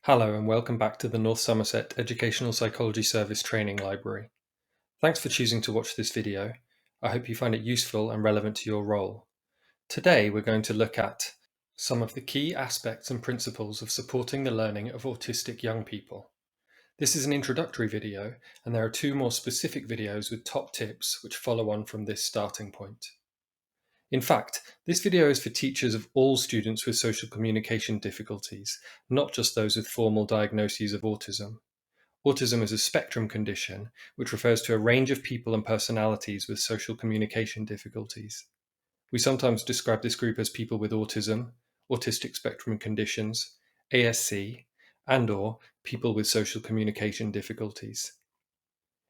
Hello and welcome back to the North Somerset Educational Psychology Service Training Library. Thanks for choosing to watch this video. I hope you find it useful and relevant to your role. Today we're going to look at some of the key aspects and principles of supporting the learning of autistic young people. This is an introductory video, and there are two more specific videos with top tips which follow on from this starting point. In fact, this video is for teachers of all students with social communication difficulties, not just those with formal diagnoses of autism. Autism is a spectrum condition which refers to a range of people and personalities with social communication difficulties. We sometimes describe this group as people with autism, autistic spectrum conditions, ASC, and/or people with social communication difficulties.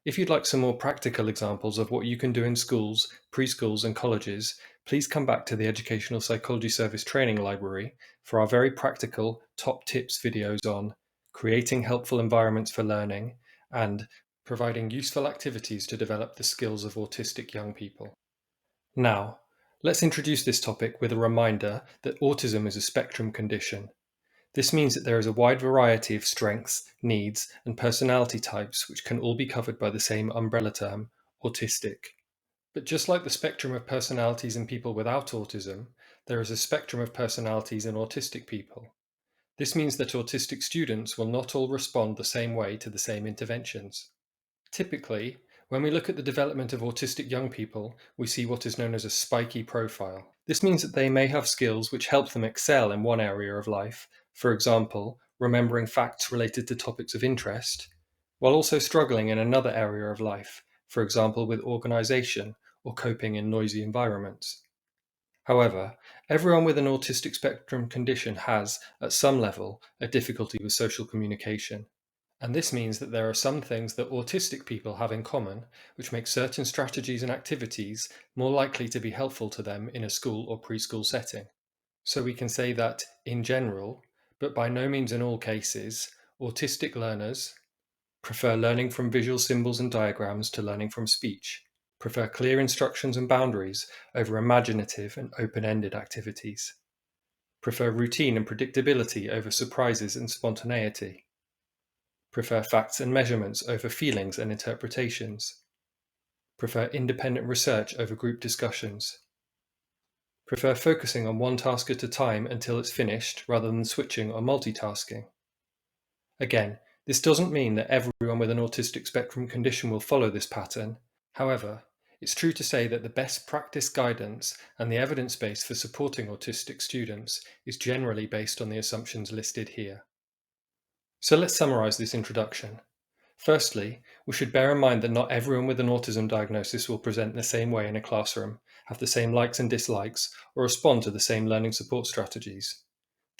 If you'd like some more practical examples of what you can do in schools, preschools, and colleges, please come back to the Educational Psychology Service Training Library for our very practical top tips videos on creating helpful environments for learning and providing useful activities to develop the skills of autistic young people. Now, let's introduce this topic with a reminder that autism is a spectrum condition. This means that there is a wide variety of strengths, needs, and personality types which can all be covered by the same umbrella term, autistic. But just like the spectrum of personalities in people without autism, there is a spectrum of personalities in autistic people. This means that autistic students will not all respond the same way to the same interventions. Typically, when we look at the development of autistic young people, we see what is known as a spiky profile. This means that they may have skills which help them excel in one area of life, for example, remembering facts related to topics of interest, while also struggling in another area of life, for example, with organization or coping in noisy environments. However, everyone with an autistic spectrum condition has, at some level, a difficulty with social communication. And this means that there are some things that autistic people have in common, which make certain strategies and activities more likely to be helpful to them in a school or preschool setting. So we can say that, in general, but by no means in all cases, autistic learners prefer learning from visual symbols and diagrams to learning from speech, prefer clear instructions and boundaries over imaginative and open-ended activities, prefer routine and predictability over surprises and spontaneity, prefer facts and measurements over feelings and interpretations, prefer independent research over group discussions, prefer focusing on one task at a time until it's finished rather than switching or multitasking. Again, this doesn't mean that everyone with an autistic spectrum condition will follow this pattern. However, it's true to say that the best practice guidance and the evidence base for supporting autistic students is generally based on the assumptions listed here. So let's summarize this introduction. Firstly, we should bear in mind that not everyone with an autism diagnosis will present in the same way in a classroom, have the same likes and dislikes, or respond to the same learning support strategies.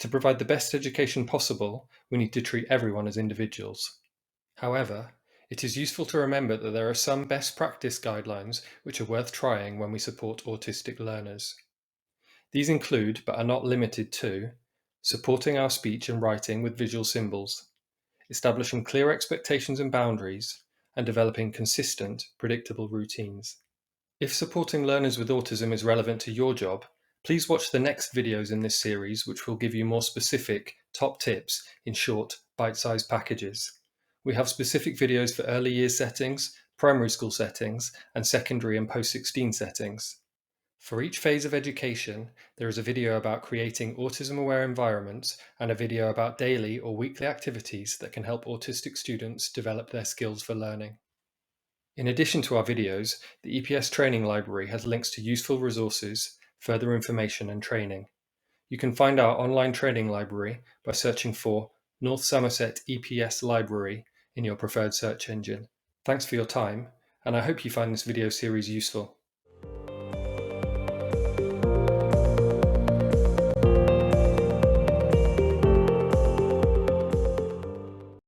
To provide the best education possible, we need to treat everyone as individuals. However, it is useful to remember that there are some best practice guidelines which are worth trying when we support autistic learners. These include, but are not limited to, supporting our speech and writing with visual symbols, establishing clear expectations and boundaries, and developing consistent, predictable routines. If supporting learners with autism is relevant to your job, please watch the next videos in this series, which will give you more specific top tips in short, bite-sized packages. We have specific videos for early years settings, primary school settings, and secondary and post-16 settings. For each phase of education, there is a video about creating autism-aware environments and a video about daily or weekly activities that can help autistic students develop their skills for learning. In addition to our videos, the EPS Training Library has links to useful resources, further information and training. You can find our online training library by searching for North Somerset EPS Library in your preferred search engine. Thanks for your time, and I hope you find this video series useful.